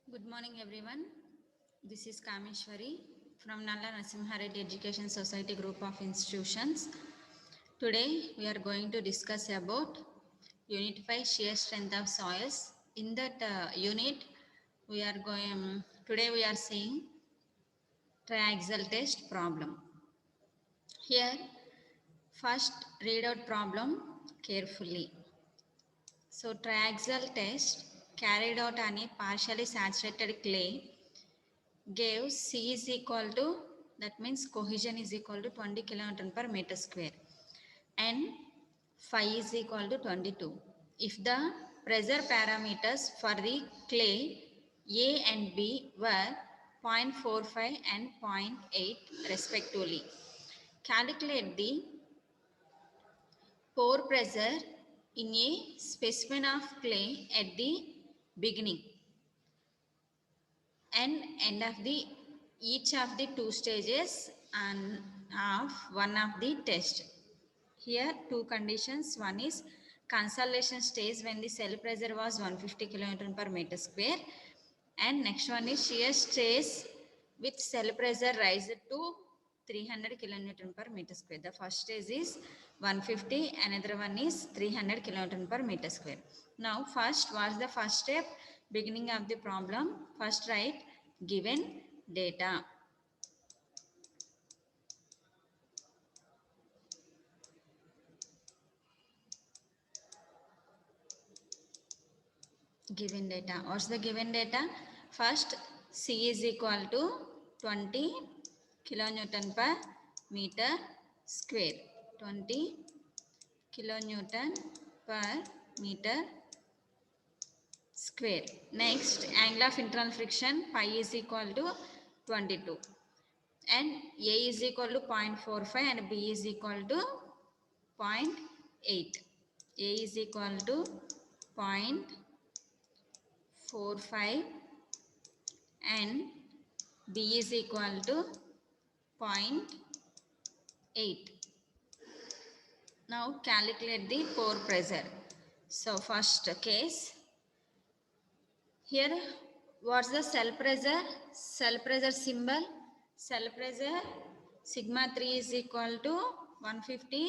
Good morning everyone. This is Kameswari from Nalla Narasimhareddy Education Society group of institutions. Today we are going to discuss about Unit-5 shear strength of soils. In that unit today we are seeing triaxial test problem. Here first read out problem carefully. So triaxial test carried out on a partially saturated clay gave C is equal to, that means cohesion is equal to 20 kilonewton per meter square and phi is equal to 22. If the pressure parameters for the clay A and B were 0.45 and 0.8 respectively, calculate the pore pressure in a specimen of clay at the beginning and end of the each of the two stages and of one of the test. Here two conditions. One is consolidation stage when the cell pressure was 150 kilonewton per meter square, and next one is shear stage with cell pressure raised to 300 kilonewton per meter square. The first stage is 150, another one is 300 kilonewton per meter square. Now first, what's the first step? Beginning of the problem. First write given data. Given data. What's the given data? First, C is equal to 20 kilonewton per meter square. 20 kilonewton per meter square. Next, angle of internal friction pi is equal to 22 and A is equal to 0.45 and B is equal to 0.8. A is equal to 0.45 and B is equal to 0.8. Now calculate the pore pressure. So first case, here what's the cell pressure? Cell pressure symbol. Cell pressure sigma 3 is equal to 150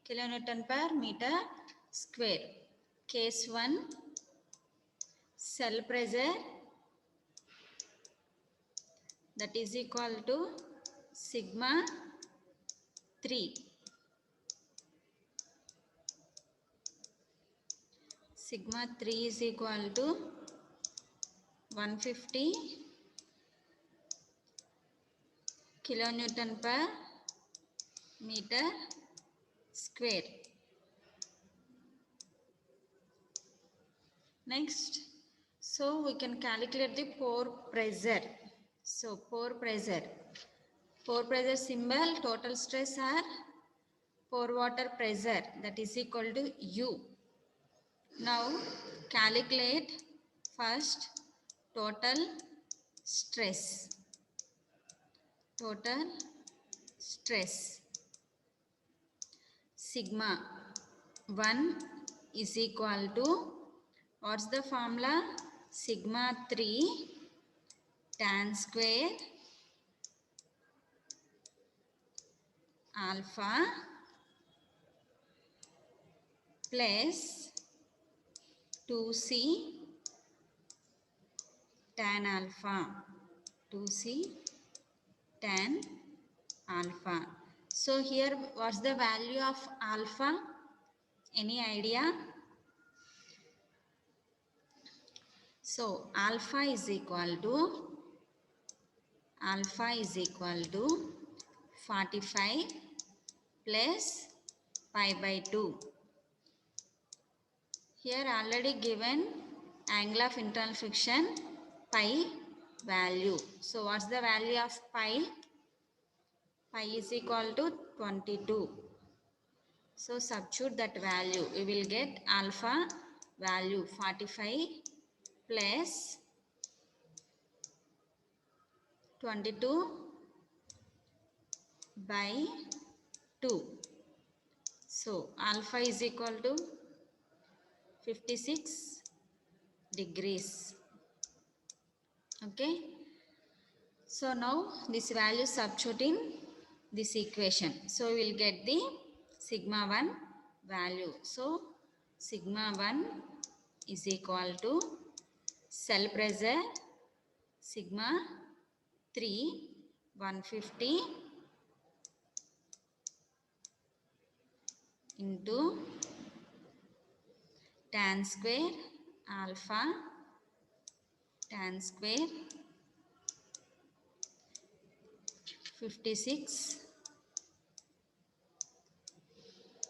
kilonewton per meter square. Case 1, cell pressure that is equal to sigma 3. Sigma 3 is equal to 150 kilonewton per meter square. Next, so we can calculate the pore pressure. So pore pressure symbol, total stress or pore water pressure, that is equal to U. Now calculate first total stress. Total stress sigma 1 is equal to, what's the formula? Sigma 3 tan square alpha plus 2c tan alpha. 2c tan alpha. So here what's the value of alpha? Any idea? So alpha is equal to 45 plus pi by 2. Here already given angle of internal friction pi value. So what's the value of pi? Pi is equal to 22. So substitute that value. We will get alpha value 45 plus 22 by 2. So alpha is equal to 56 degrees. Okay. So now this value substitute in this equation. So we will get the sigma 1 value. So sigma 1 is equal to cell pressure sigma 3 150 into tan square alpha tan square 56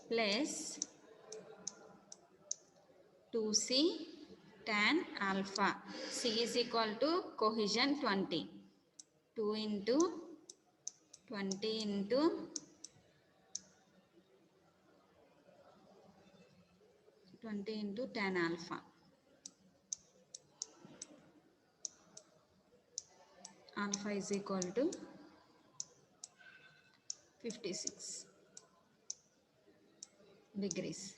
plus 2c tan alpha. C is equal to cohesion 20. 2 into 20 into 20 into tan alpha. Alpha is equal to 56 degrees.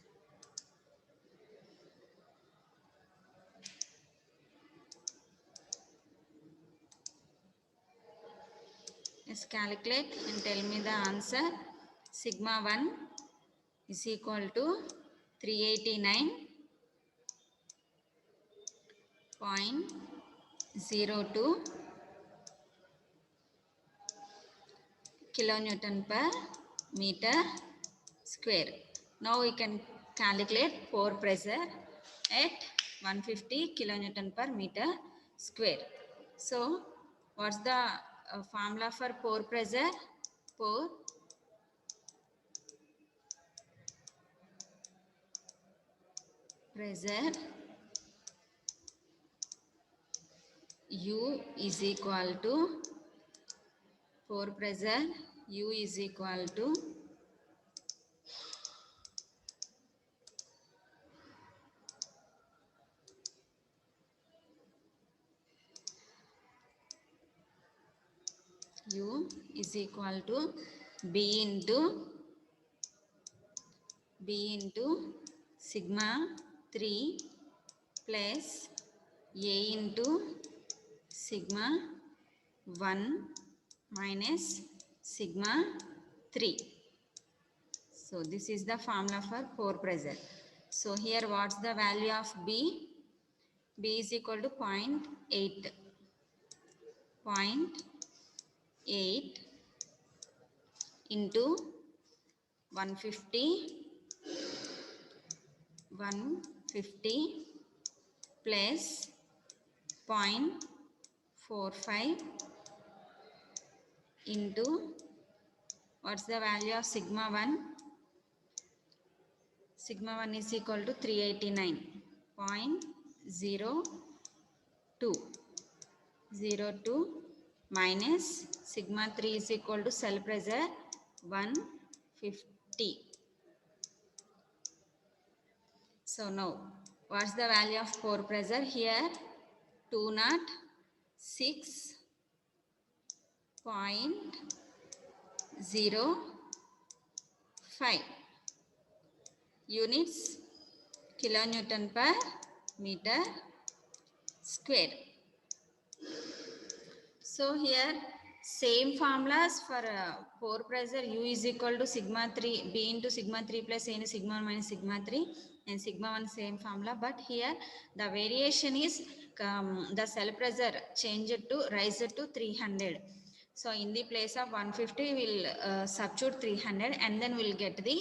Let's calculate and tell me the answer. Sigma 1 is equal to 389.02 kilonewton per meter square. Now we can calculate pore pressure at 150 kilonewton per meter square. So what's the formula for pore pressure? Pore pressure U is equal to pore pressure U is equal to U is equal to B into sigma 3 plus A into sigma 1 minus sigma 3. So this is the formula for pore pressure. So here what's the value of B? B is equal to 0.8. 0.8 into 150 plus 0.45 into what's the value of sigma 1? Sigma 1 is equal to 389.02 minus sigma 3 is equal to cell pressure 150. So now what's the value of pore pressure here? 206.05 units kilonewton per meter square. So here same formulas for pore pressure U is equal to sigma 3 B into sigma 3 plus A into sigma 1 minus sigma 3 and sigma 1 same formula, but here the variation is the cell pressure changed to raised to 300. So in the place of 150 we will substitute 300 and then we will get the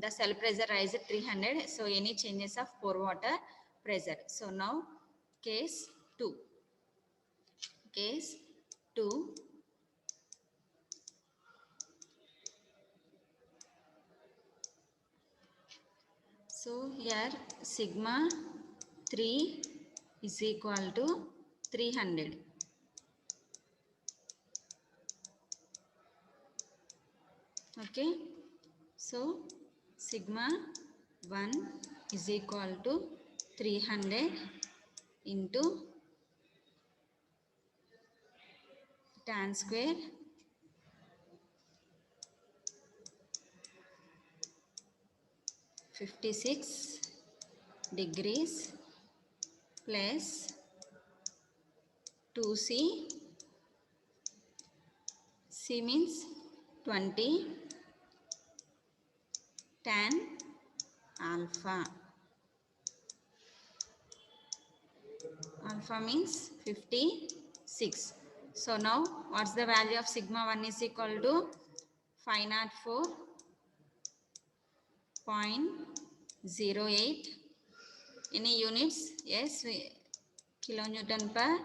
cell pressure rise at 300. So any changes of pore water pressure. So now case 2. Case 2. So here sigma 3 is equal to 300. Okay. So sigma 1 is equal to 300 into tan square 56 degrees plus 2C. C means 20 tan alpha. Alpha means 56. So now what's the value of sigma 1 is equal to 504.08. Any units? Yes, kilonewton per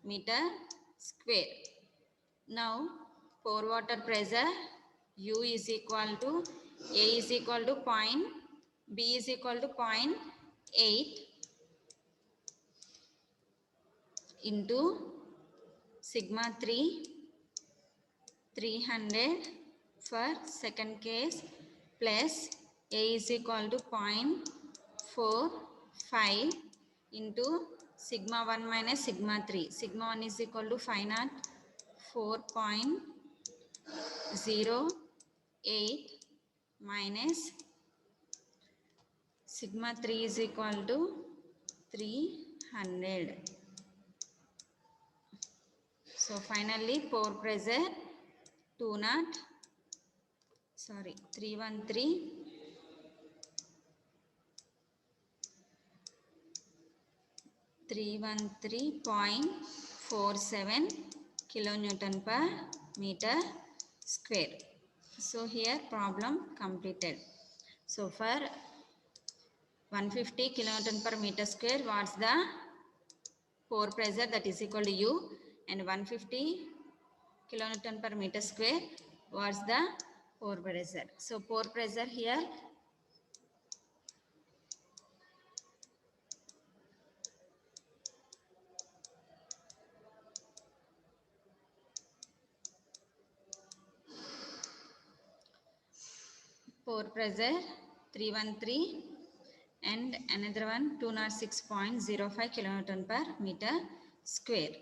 meter square. Now pore water pressure U is equal to A is equal to B is equal to 0.8 into sigma 300 for second case plus A is equal to 0.45 into sigma 1 minus sigma 3. Sigma 1 is equal to 504.08 minus sigma 3 is equal to 300. So finally pore pressure 313.47 kilonewton per meter square. So here problem completed. So for 150 kilonewton per meter square, what's the pore pressure, that is equal to U, and 150 kilonewton per meter square, what's the pore pressure. So pore pressure here, pore pressure 313 and another one 206.05 kilonewton per meter square.